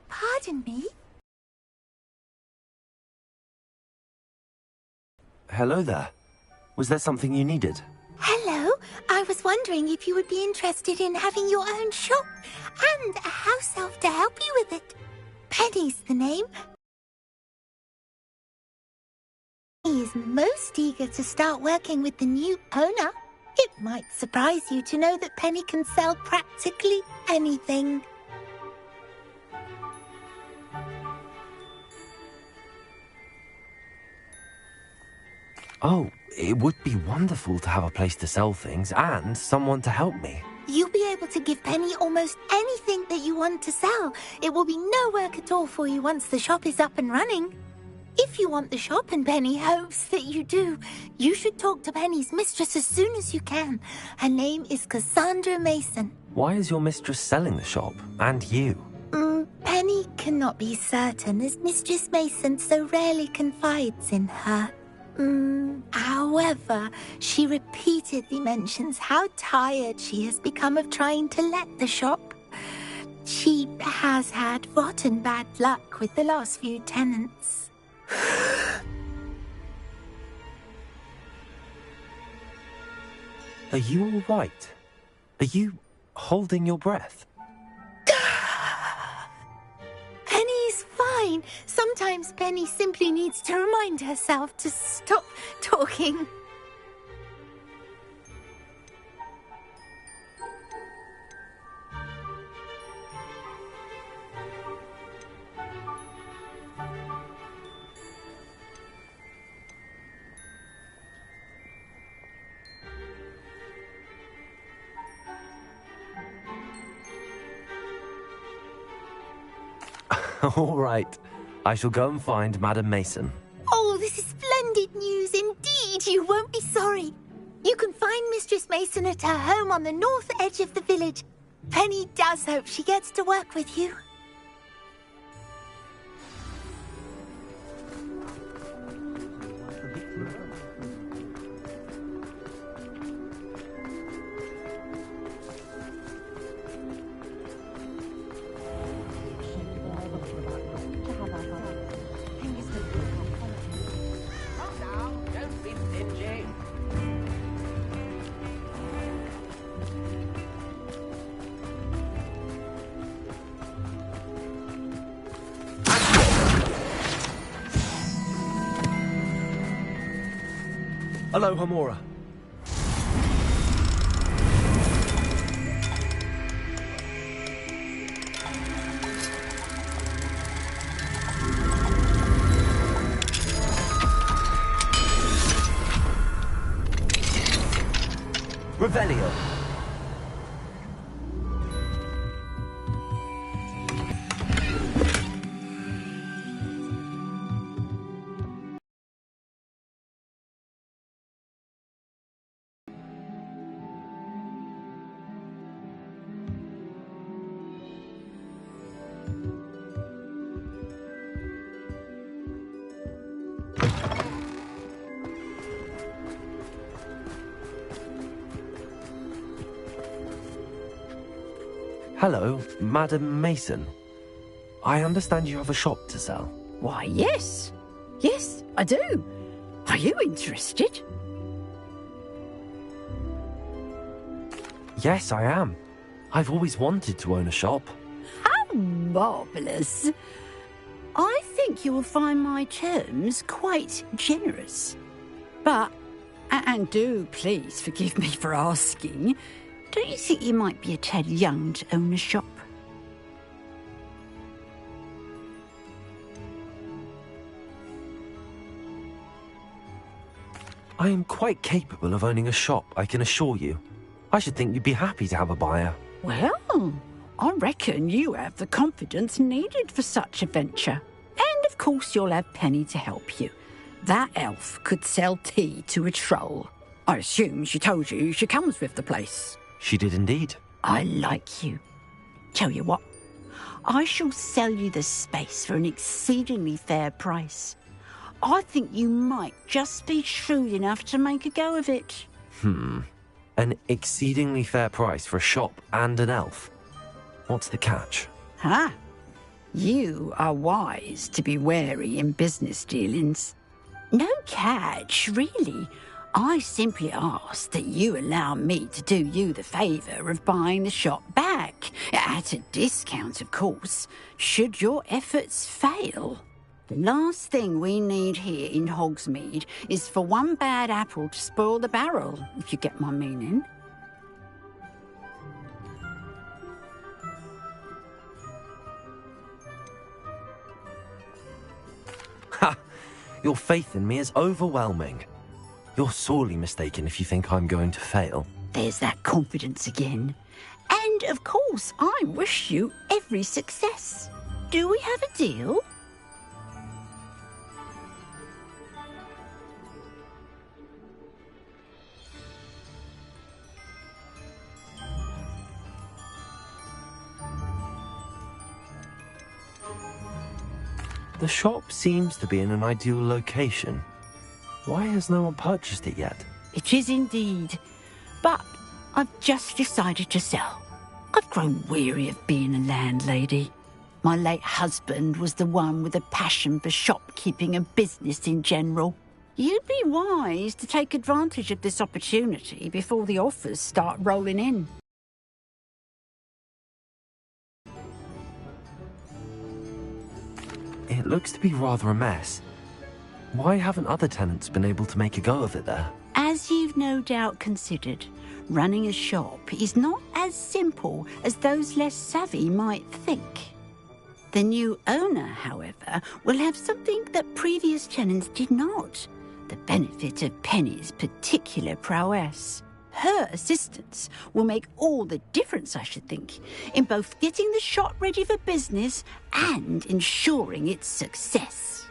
Pardon me? Hello there. Was there something you needed? Hello. I was wondering if you would be interested in having your own shop and a house elf to help you with it. Penny's the name. He is most eager to start working with the new owner. It might surprise you to know that Penny can sell practically anything. Oh, it would be wonderful to have a place to sell things and someone to help me. You'll be able to give Penny almost anything that you want to sell. It will be no work at all for you once the shop is up and running. If you want the shop and Penny hopes that you do, you should talk to Penny's mistress as soon as you can. Her name is Cassandra Mason. Why is your mistress selling the shop? And you? Penny cannot be certain as Mistress Mason so rarely confides in her. However, she repeatedly mentions how tired she has become of trying to let the shop. She has had rotten bad luck with the last few tenants. Are you all right? Are you holding your breath? Penny's fine. Sometimes Penny simply needs to remind herself to stop talking. All right. I shall go and find Madam Mason. Oh, this is splendid news indeed. You won't be sorry. You can find Mistress Mason at her home on the north edge of the village. Penny does hope she gets to work with you. Hello, Hamora. Revelio. Hello, Madam Mason. I understand you have a shop to sell. Why, yes. Yes, I do. Are you interested? Yes, I am. I've always wanted to own a shop. How marvellous. I think you will find my terms quite generous. But, and do please forgive me for asking, don't you think you might be a tad young to own a shop? I am quite capable of owning a shop, I can assure you. I should think you'd be happy to have a buyer. Well, I reckon you have the confidence needed for such a venture. And of course you'll have Penny to help you. That elf could sell tea to a troll. I assume she told you she comes with the place. She did indeed. I like you. Tell you what, I shall sell you the space for an exceedingly fair price. I think you might just be shrewd enough to make a go of it. An exceedingly fair price for a shop and an elf. What's the catch? Ah, You are wise to be wary in business dealings. No catch, really. I simply ask that you allow me to do you the favour of buying the shop back, at a discount, of course, should your efforts fail. The last thing we need here in Hogsmeade is for one bad apple to spoil the barrel, if you get my meaning. Ha! Your faith in me is overwhelming. You're sorely mistaken if you think I'm going to fail. There's that confidence again. And, of course, I wish you every success. Do we have a deal? The shop seems to be in an ideal location. Why has no one purchased it yet? It is indeed. But I've just decided to sell. I've grown weary of being a landlady. My late husband was the one with a passion for shopkeeping and business in general. You'd be wise to take advantage of this opportunity before the offers start rolling in. It looks to be rather a mess. Why haven't other tenants been able to make a go of it there? As you've no doubt considered, running a shop is not as simple as those less savvy might think. The new owner, however, will have something that previous tenants did not: the benefit of Penny's particular prowess. Her assistance will make all the difference, I should think, in both getting the shop ready for business and ensuring its success.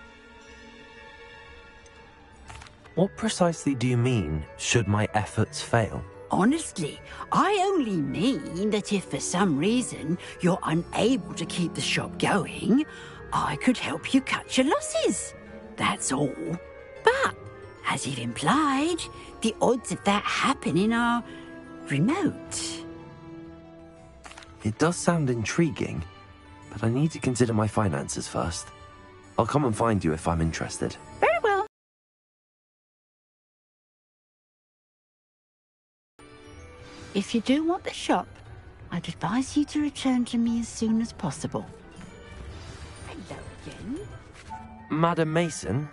What precisely do you mean, should my efforts fail? Honestly, I only mean that if for some reason you're unable to keep the shop going, I could help you cut your losses. That's all. But, as you've implied, the odds of that happening are remote. It does sound intriguing, but I need to consider my finances first. I'll come and find you if I'm interested. Very well. If you do want the shop, I'd advise you to return to me as soon as possible. Hello again. Madam Mason,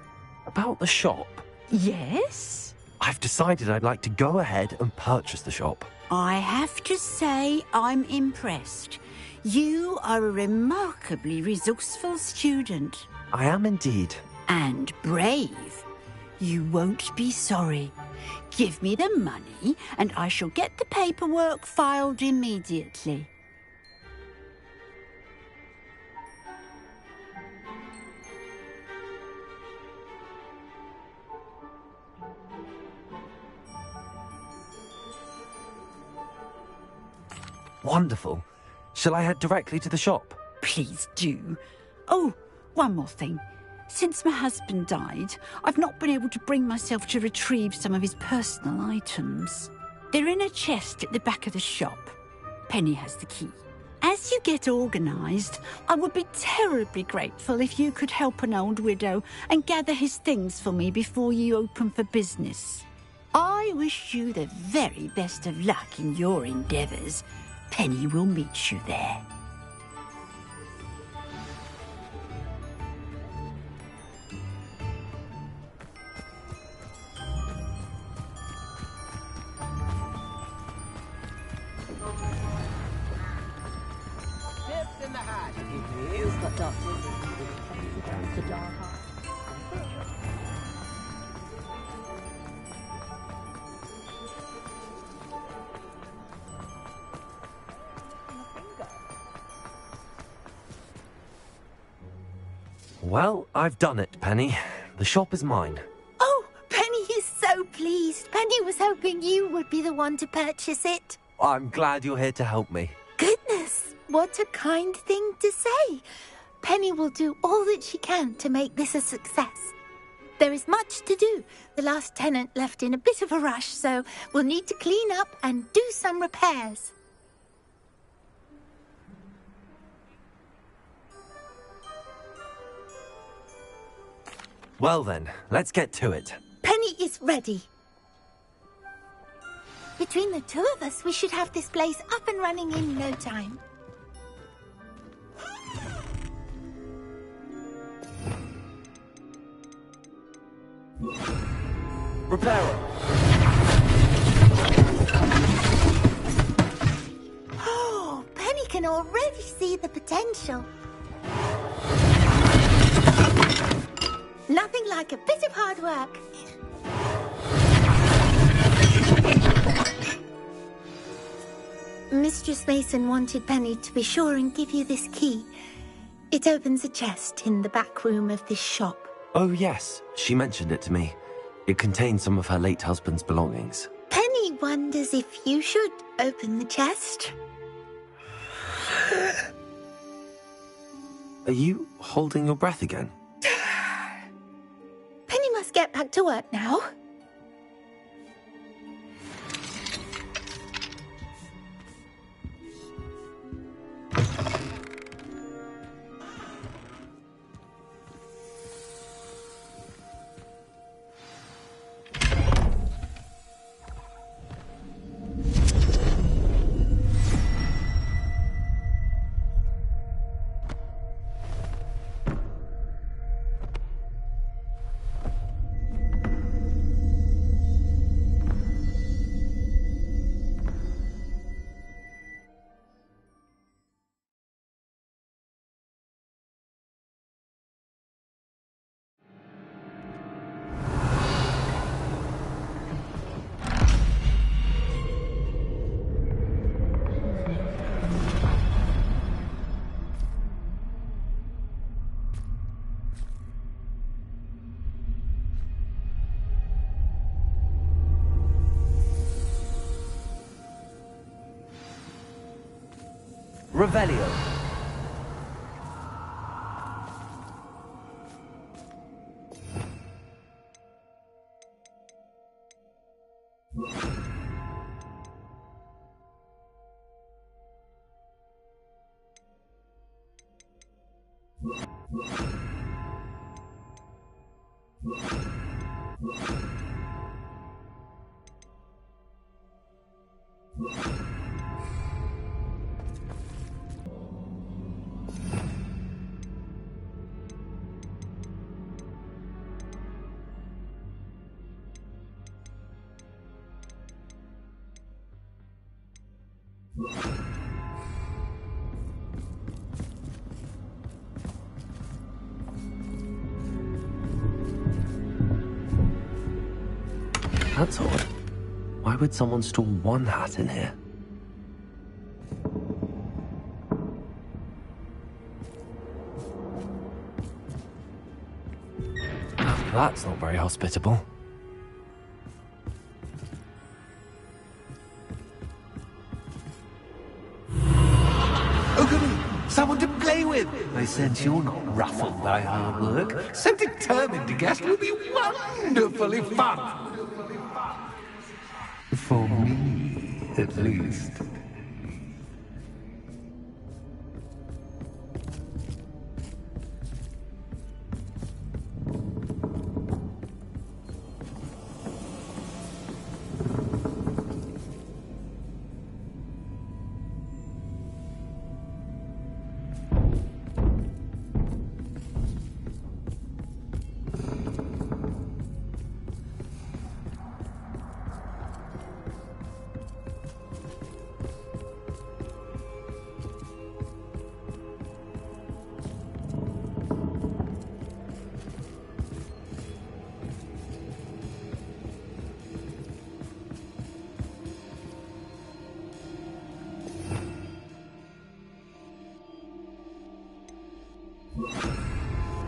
about the shop? Yes? I've decided I'd like to go ahead and purchase the shop. I have to say I'm impressed. You are a remarkably resourceful student. I am indeed. And brave. You won't be sorry. Give me the money, and I shall get the paperwork filed immediately. Wonderful. Shall I head directly to the shop? Please do. Oh, one more thing. Since my husband died, I've not been able to bring myself to retrieve some of his personal items. They're in a chest at the back of the shop. Penny has the key. As you get organised, I would be terribly grateful if you could help an old widow and gather his things for me before you open for business. I wish you the very best of luck in your endeavours. Penny will meet you there. Tips in the hat, if you please. Well, I've done it, Penny. The shop is mine. Oh, Penny is so pleased. Penny was hoping you would be the one to purchase it. I'm glad you're here to help me. Goodness, what a kind thing to say. Penny will do all that she can to make this a success. There is much to do. The last tenant left in a bit of a rush, so we'll need to clean up and do some repairs. Well then, let's get to it. Penny is ready. Between the two of us, we should have this place up and running in no time. Reparo! Oh, Penny can already see the potential. Nothing like a bit of hard work. Mistress Mason wanted Penny to be sure and give you this key. It opens a chest in the back room of this shop. Oh yes, she mentioned it to me. It contains some of her late husband's belongings. Penny wonders if you should open the chest. Are you holding your breath again? Penny must get back to work now. Revelio. That's odd. Why would someone store one hat in here? That's not very hospitable. Oh, goody! Someone to play with! I sense you're not ruffled by hard work. So determined to guess will be wonderfully fun! For me, at least.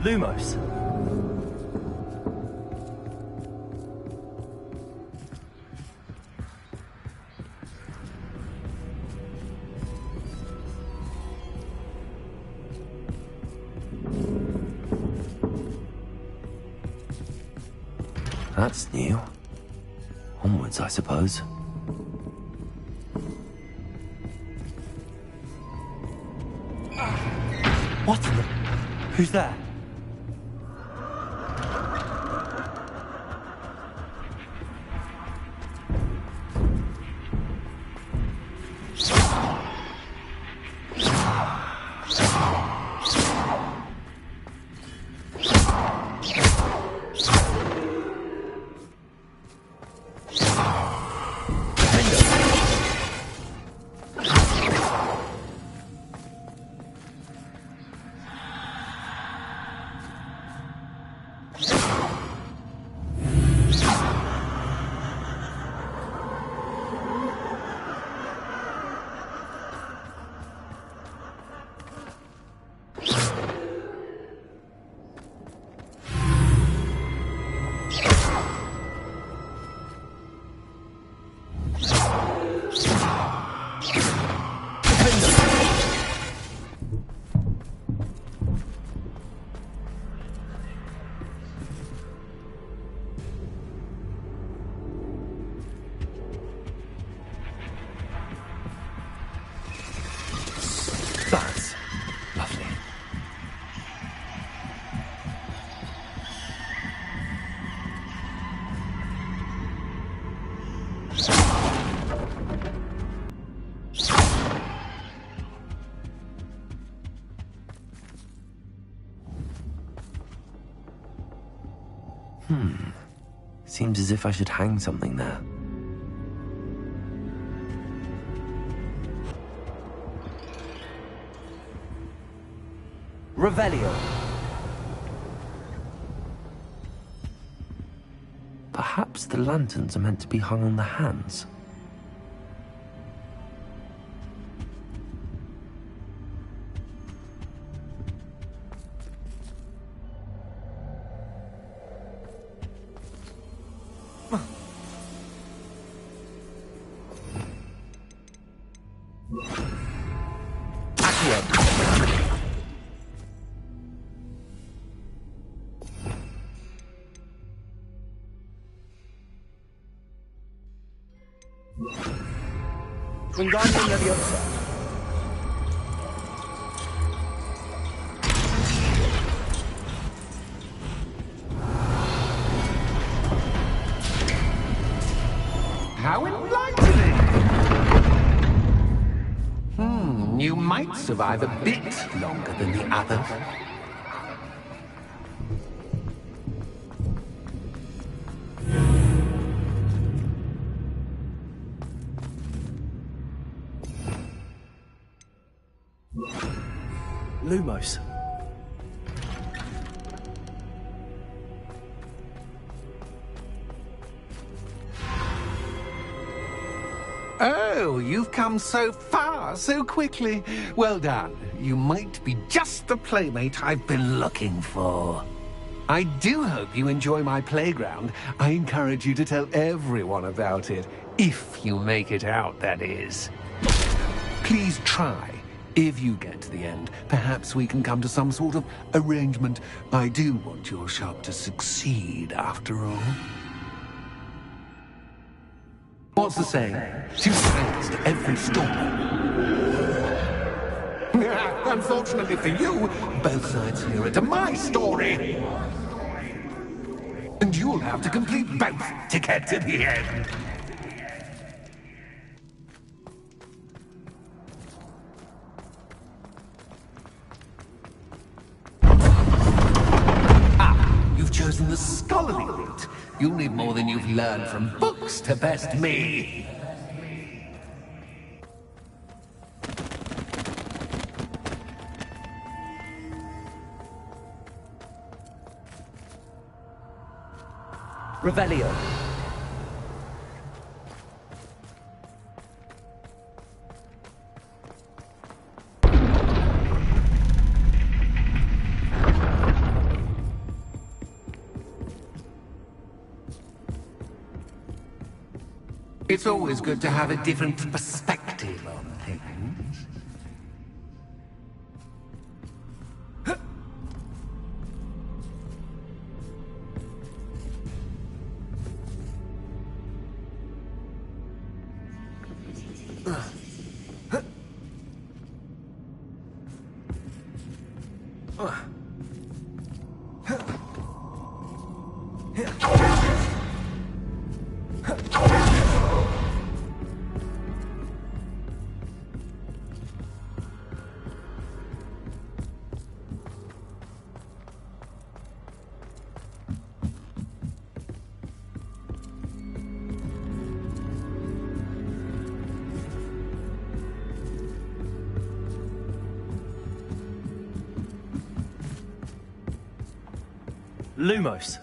Lumos. That's new. Onwards, I suppose. What in the... Who's there? Seems as if I should hang something there. Revelio. Perhaps the lanterns are meant to be hung on the hands. Wingardium Leviosa. How enlightening! You might survive a bit longer than the others. Lumos. Oh, you've come so far, so quickly. Well done. You might be just the playmate I've been looking for. I do hope you enjoy my playground. I encourage you to tell everyone about it. If you make it out, that is. Please try. If you get to the end, perhaps we can come to some sort of arrangement. I do want your shop to succeed, after all. What's the saying? Two sides to every story. Unfortunately for you, both sides hear it to my story. And you'll have to complete both to get to the end. You've chosen the scholarly route. You'll need more than you've learned from books to best me. Revelio. It's always good to have a different perspective on things. Lumos.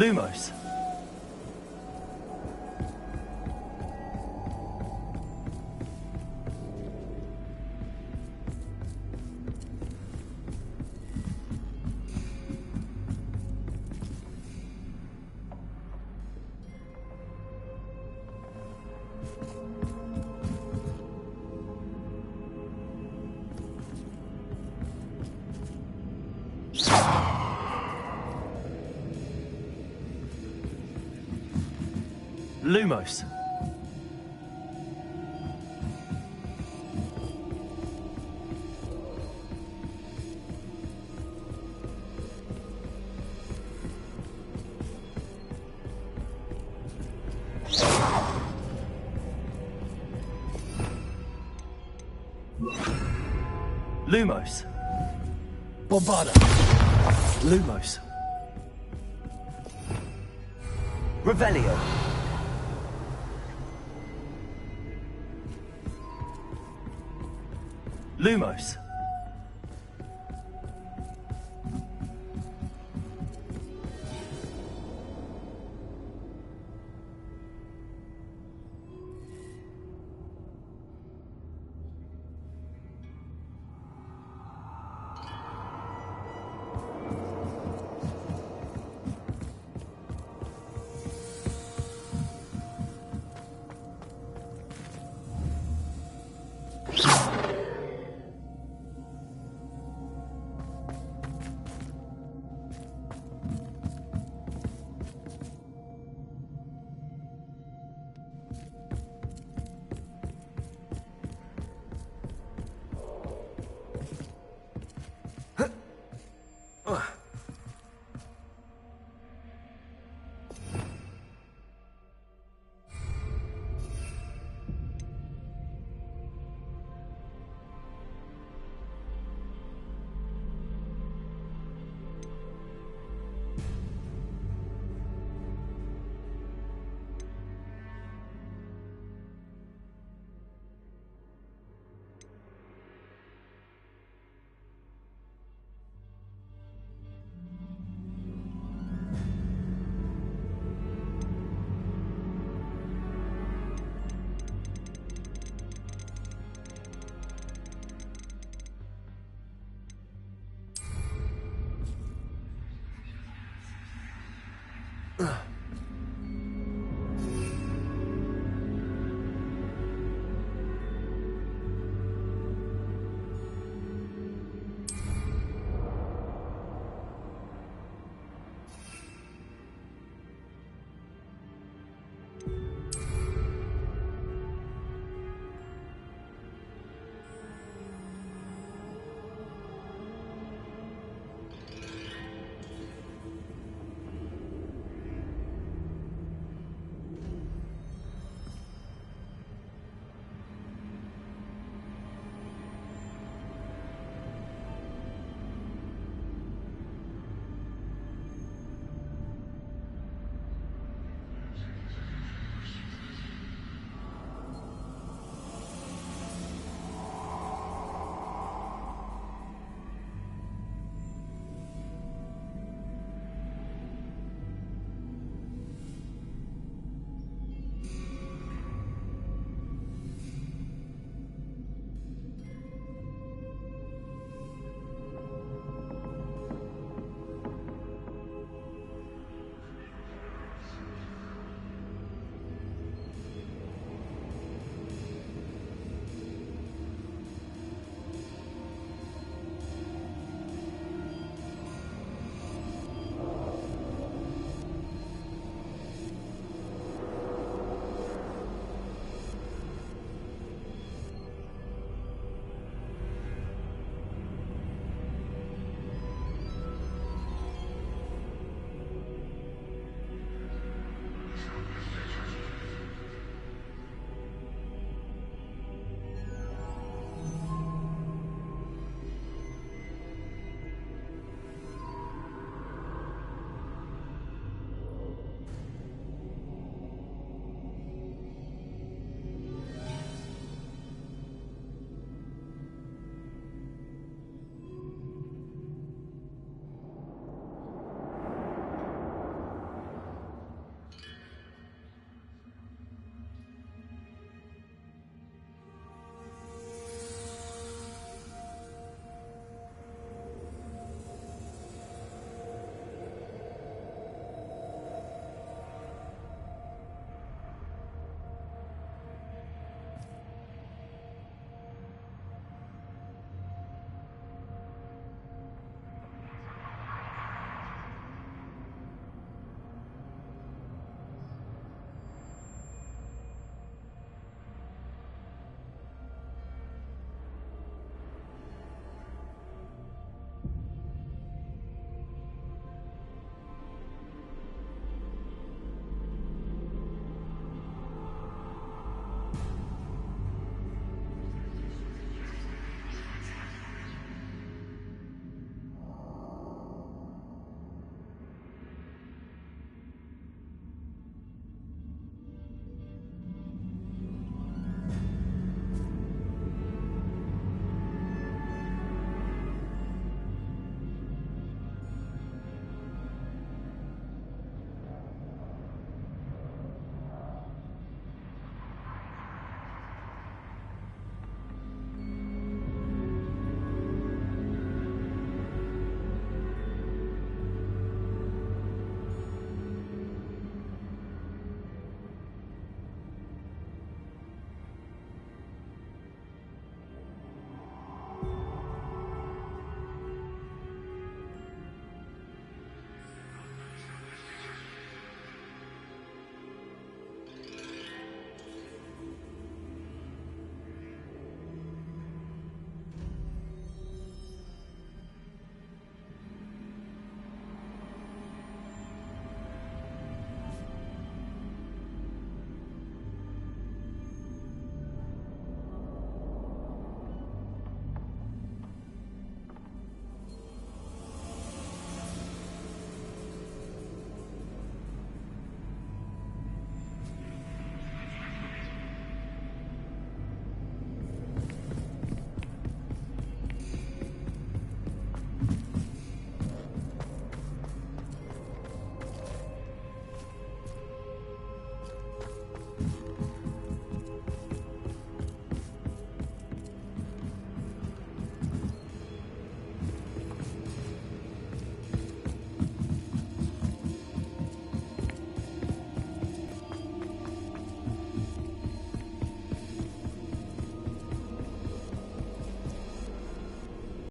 Lumos. Lumos. Lumos. Bombada. Lumos. Revelio. Lumos. Ugh.